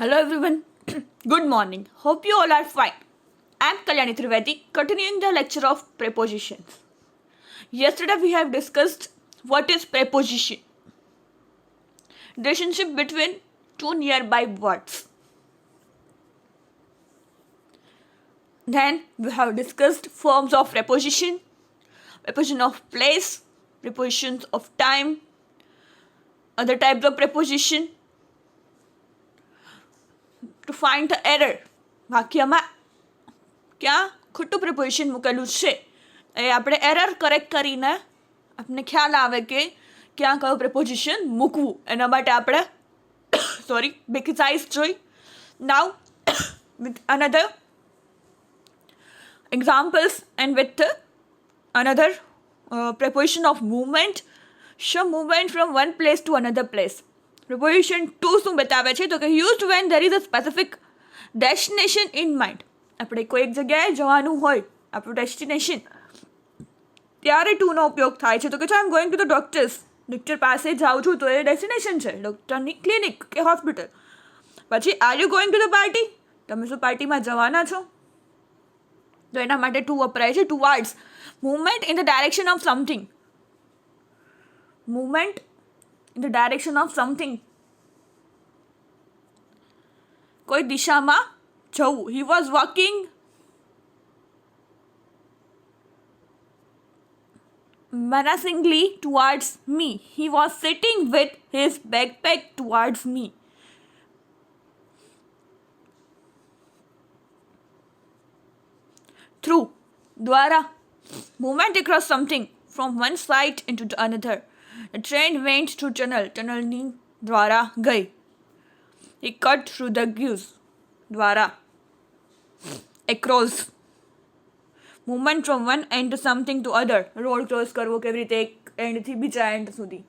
Hello everyone. Good morning. Hope you all are fine. I am Kalyani Trivedi, continuing the lecture of prepositions. Yesterday we have discussed what is preposition. Relationship between two nearby words. Then we have discussed forms of preposition, preposition of place, prepositions of time, other types of preposition. To find the error, વાક્યમાં ક્યાં ખોટું preposition મૂકેલું છે એ આપણે error correct કરીને આપણને ખ્યાલ આવે કે ક્યાં કયું પ્રિપોઝિશન મૂકવું એના માટે આપણે એક્સરસાઇઝ જોઈ. નાઉ with another examples and with another preposition of movement. Show movement from one place to another place. Preposition 2 શું બતાવે છે તો કે used when there is a specific destination in mind. આપણે કોઈ એક જગ્યાએ જવાનું હોય આપણું ડેસ્ટિનેશન ત્યારે ટુનો ઉપયોગ થાય છે. તો કે I am going to the doctor's, doctor પાસે જાઉં છું તો એ ડેસ્ટિનેશન છે, ડૉક્ટરની ક્લિનિક કે હોસ્પિટલ. પછી are you going to the party, તમે શું પાર્ટીમાં જવાના છો, તો એના માટે ટુ વપરાય છે. Towards, movement in the direction of something, movement in the direction of something, કોઈ દિશામાં જવું. He was walking menacingly towards me. He was sitting with his backpack towards me. Through, દ્વારા, movement across something from one side into the another. The train went through tunnel. ટનલની દ્વારા ગઈ. He cut through the gears. દ્વારા. Across. Movement from one end to something to other. Road cross કરવો કેવી રીતે એક એન્ડથી બીજા and સુધી.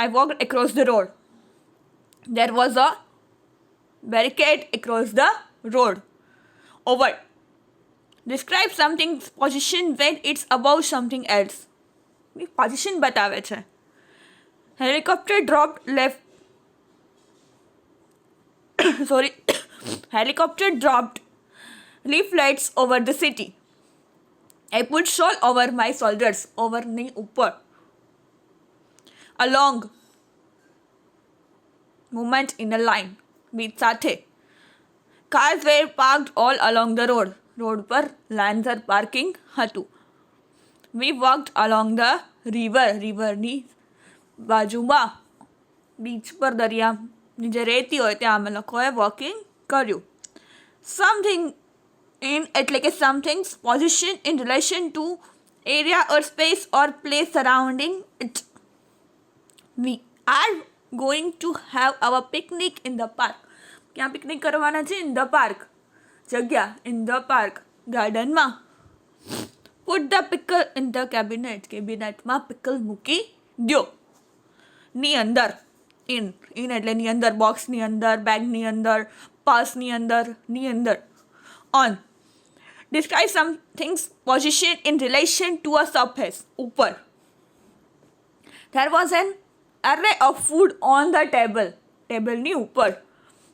I walked across the road. There was a barricade across the road. Over. Describe something's position when it's above something else. Position બતાવે છે. Helicopter dropped helicopter dropped leaflets over the city. I put shawl over my shoulders. ઓવરની ઉપર. Along, movement in a line, બીજ સાથે. Cars were parked all along the road. Road પર લાઇનસર parking હતું. We walked along the river. રિવરની બાજુમાં, beach પર દરિયાની જે રહેતી હોય ત્યાં અમે લોકોએ વોકિંગ કર્યું. સમથિંગ ઇન એટલે કે something's position in relation to area or space or place surrounding it. We are going to have our picnic in the park. ક્યાં પિકનિક કરવાના છે? ઇન ધ પાર્ક, જગ્યા ઇન ધ પાર્ક, ગાર્ડનમાં. Put the pickle in the cabinet. કેબિનેટમાં pickle મૂકી દો. ની અંદર, ઇન એટલે ની અંદર, બોક્સની અંદર, બેગની અંદર, પર્સની અંદર, ની અંદર. On. Describe something's position in relation to a surface. ઉપર. There was an array of food on the table. ટેબલની ઉપર.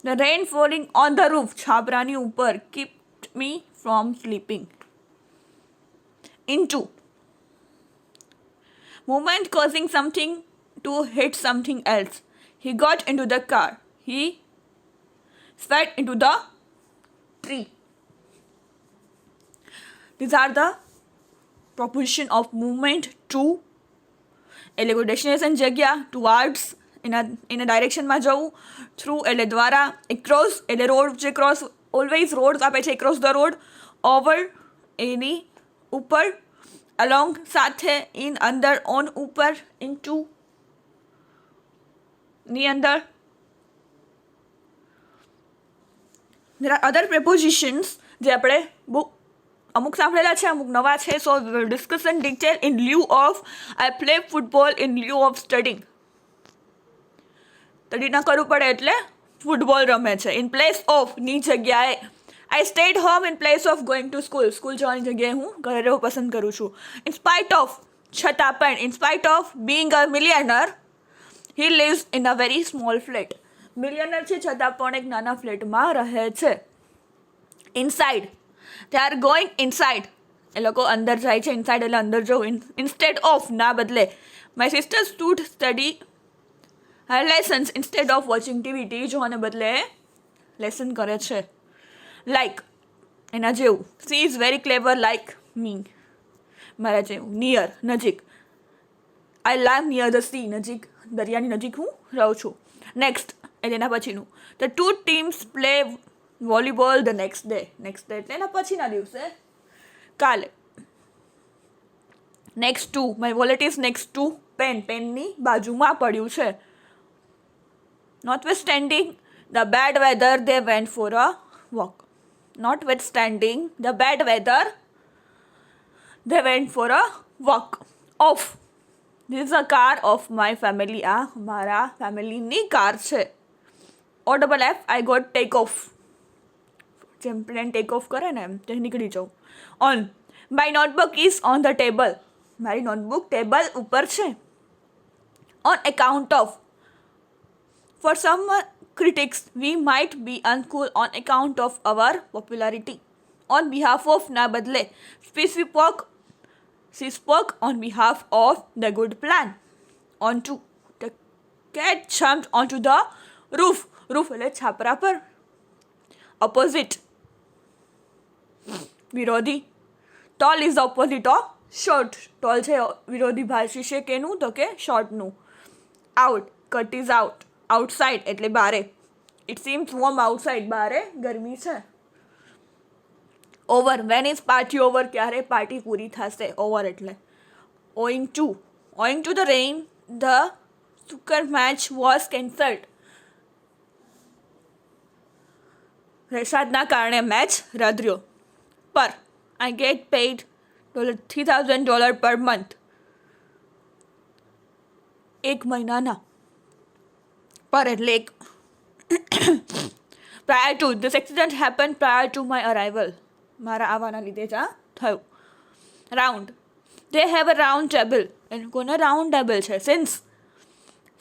The rain falling on the roof. છાપરાની ઉપર. Kept me from sleeping. Into. Movement causing something to hit something else. He got into the car. He sped into the tree. These are the proposition of movement to. એટલે કોઈ destination જગ્યા, towards એના ડાયરેક્શનમાં જવું, through એટલે દ્વારા, across એટલે road જે cross, always road આપે છે across the road, over એની ઉપર, along સાથે, in અંદર, on ઉપર, into ની અંદર. There are other prepositions જે આપણે અમુક સાંભળેલા છે, અમુક નવા છે. So we will discuss in detail. In lieu of, I play football in lieu of studying. Study ન કરવું પડે એટલે ફૂટબોલ રમે છે. In place of, ની જગ્યાએ. I stayed home in place of going to school. School જવાની જગ્યાએ હું ઘરે રહેવું પસંદ કરું છું. In spite of, છતાં પણ. In spite of being a millionaire, he lives in a very small flat. Millionaire છે છતાં પણ એક નાના ફ્લેટમાં રહે છે. Inside, they are going inside, એ લોકો અંદર જાય છે. ઇનસાઇડ એટલે અંદર જવું. ઇન્સ્ટેડ ઓફ, ના બદલે. My sister stud study her lessons instead of watching TV, TV જોવાને બદલે લેસન કરે છે. લાઈક, એના જેવું. She is very clever like me, મારા જેવું. નિયર, નજીક. I live near the sea, નજીક, દરિયાની નજીક હું રહું છું. નેક્સ્ટ, એના પછીનું. The two teams play volleyball the next day. Next day એટલે એના પછીના દિવસે, કાલે. Next to, my wallet is next to pen, પેનની બાજુમાં પડ્યું છે. Notwithstanding the bad weather they went for a walk. Notwithstanding the bad weather they went for a walk. Of, this is a car of my family, આ મારા ફેમિલીની car છે. O double F, I got take off, જેમ plane take off કરે ને એમ તે નીકળી જાઉં. On, my notebook is on the table, મારી નોટબુક ટેબલ ઉપર છે. On account of, for some critics we might be uncool on account of our popularity. On behalf of, ના બદલે. She spoke on behalf of the good plan. On to, the cat jumped onto the roof. Roof એટલે છાપરા પર. Opposite, વિરોધી. Tall is the opposite of short. Tall છે વિરોધી ભાષી છે કેનું, તો કે શોર્ટનું. Out, cut is out. Outside એટલે બારે. It seems warm outside, બારે ગરમી છે. Over, when is party over, ક્યારે પાર્ટી પૂરી થશે. Over એટલે. Owing to the rain the soccer match was cancelled. વરસાદના કારણે મેચ રદ રહ્યો. પર, I get paid $3,000 per month. એક મહિનાના. પર એટલે એક. prior to, this accident happened prior to my arrival, મારા આવવાના લીધે જ આ થયું. Round, they have a round table, એ લોકોને રાઉન્ડ ટેબલ છે. since,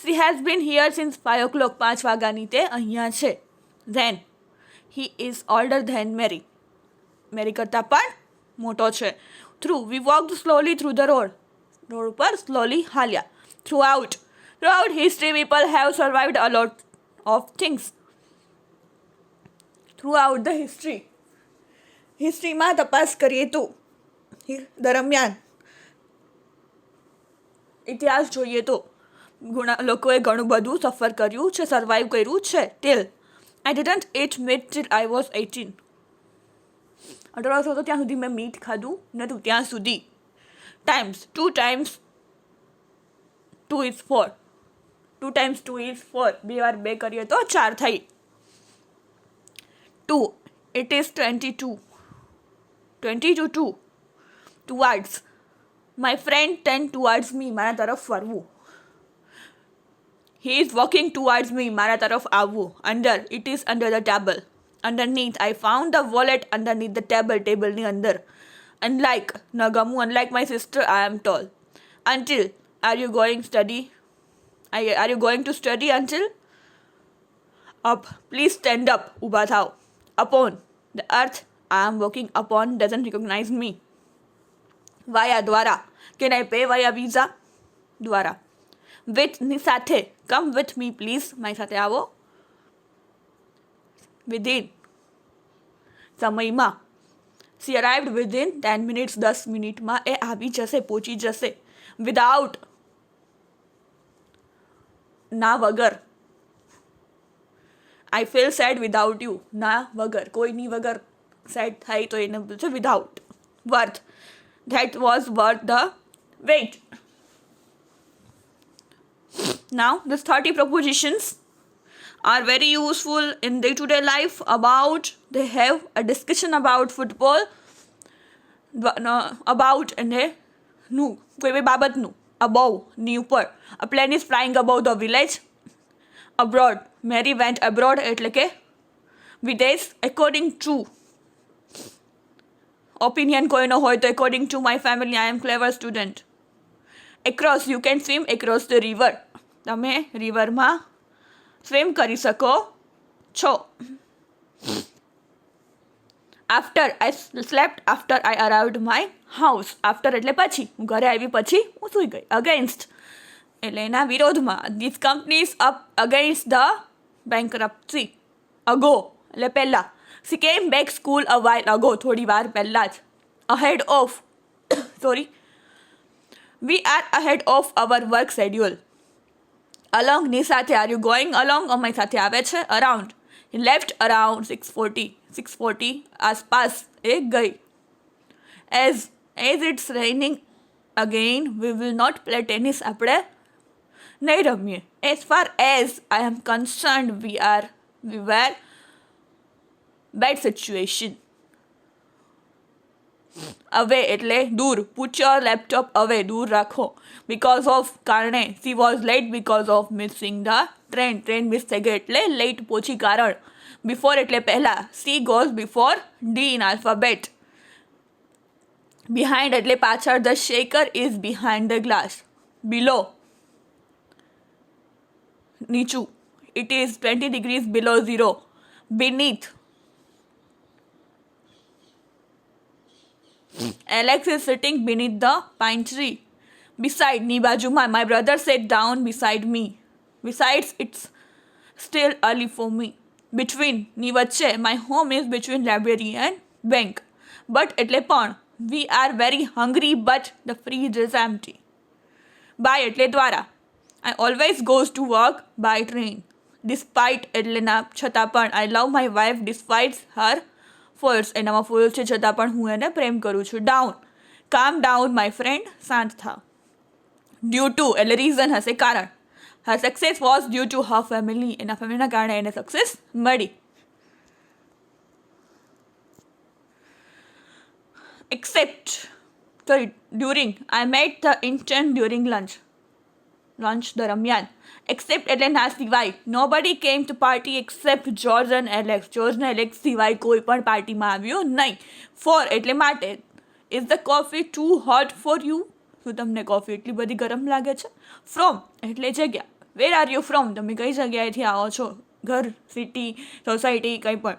she has been here since 5 o'clock, 5 વાગ્યાની તે અહીંયા છે. then, he is older than Mary, મેરી કરતાં પણ મોટો છે. through, we walked slowly through the road, road ઉપર સ્લોલી હાલ્યા. throughout history people have survived a lot of things. throughout the historyમાં તપાસ કરીએ તો, દરમિયાન ઇતિહાસ જોઈએ તો લોકોએ ઘણું બધું સફર કર્યું છે, સર્વાઈવ કર્યું છે. till I didn't eat meat till I was 18. 18 વર્ષ હતો ત્યાં સુધી મેં મીટ ખાધું નહોતું, ત્યાં સુધી. times, 2 times 2 is 4. 2 times 2 is 4. 2 વાર 2 કરીએ તો 4 થઈ. 2, it is 22. 2. towards, my friend turned towards me, મારા તરફ ફરવું. he is walking towards me, મારા તરફ આવવું. under, it is under the table. underneath, I found the wallet underneath the table, ટેબલની અંદર. unlike, ન ગમવું. unlike my sister, I am tall. until, are you going to study until? up, please stand up, ઊભા થાવ. upon, the earth I am walking upon doesn't recognize me. via, દ્વારા, can I pay via visa? દ્વારા. with, ની સાથે, come with me please, મારી સાથે આવો. within, સમયમાં. she arrived within 10 minutes, 10 મિનિટમાં એ આવી જશે, પહોંચી જશે. without, ના વગર. I feel sad without you, ના વગર, કોઈની વગર સેડ થાય તો એને બોલશે without. worth, that was worth the wait. Now, these 30 propositions are very useful in day-to-day life. About, they have a discussion about football, about અને નું, કોઈ બી બાબતનું. above, ની ઉપર. a plane is flying above the village. abroad, Mary went abroad એટલે કે વિદેશ. according to, opinion કોઈનો હોય તો according to my family I am clever student. across, you can swim across the river, તમે રિવરમાં સ્વિમ કરી શકો છો. After I slept after I arrived my house. After એટલે પછી, હું ઘરે આવી પછી હું સૂઈ ગઈ. અગેન્સ્ટ એટલે એના વિરોધમાં. This companies up against the bankruptcy. Ago એટલે પહેલાં. સી કેમ back school a while ago, થોડી વાર પહેલાં જ. Ahead of sorry we are ahead of our work schedule. Along ની સાથે આર યુ ગોઈંગ અલોંગ અમારી સાથે આવે છે. અરાઉન્ડ લેફ્ટ અરાઉન્ડ 6:40 આસપાસ એ ગઈ. As it's raining again we will not play tennis. આપણે નહીં રમીએ. As far as I am concerned we were bad situation. Away એટલે દૂર. પુટ યોર લેપટોપ અવે, દૂર રાખો. બિકોઝ ઓફ કારણે. She was late because of missing the train. Train miss થઈ ગઈ એટલે લેટ પહોંચી કારણ. બિફોર એટલે પહેલાં. C goes before D in alphabet. Behind એટલે પાછળ. The shaker is behind the glass. Below નીચું. It is 20 degrees below zero. beneath. Alex is sitting beneath the pine tree. Beside ની બાજુમાં. My brother sat down beside me. Besides, it's still early for me. Between ની વચ્ચે. My home is between library and bank. But એટલે પણ. We are very hungry but the fridge is empty. By એટલે દ્વારા. I always goes to work by train. Despite એટલે ના છતાં પણ. I love my wife despite her force. એનામાં force છે છતાં પણ હું એને પ્રેમ કરું છું. ડાઉન કામ ડાઉન માય ફ્રેન્ડ, શાંત થાવ. ડ્યુ ટુ એટલે રીઝન હશે, કારણ. Her success was due to her family. એના ફેમિલીના કારણે એને સક્સેસ મળી. Except during I met the instant during lunch દરમિયાન. એક્સેપ્ટ એટલે ના સિવાય. Nobody came to party except George and Alex. George ને એલેક્સ સિવાય કોઈ પણ પાર્ટીમાં આવ્યું નહીં. ફોર એટલે માટે. Is the coffee too hot for you. શું તમને કોફી એટલી બધી ગરમ લાગે છે? ફ્રોમ એટલે જગ્યા. વેર આર યુ ફ્રોમ, તમે કઈ જગ્યાએથી આવો છો? ઘર, સિટી, સોસાયટી, કંઈ પણ.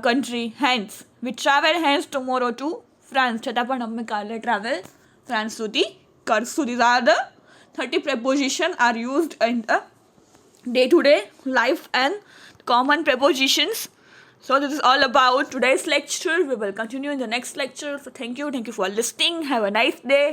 Country. Hence we travel hence tomorrow to France. છતાં પણ અમે કાલે ટ્રાવેલ ફ્રાન્સ સુધી કરશું. These are the 30 prepositions are used in the day-to-day life and common prepositions. So this is all about today's lecture. We will continue in the next lecture. So thank you for listening. Have a nice day.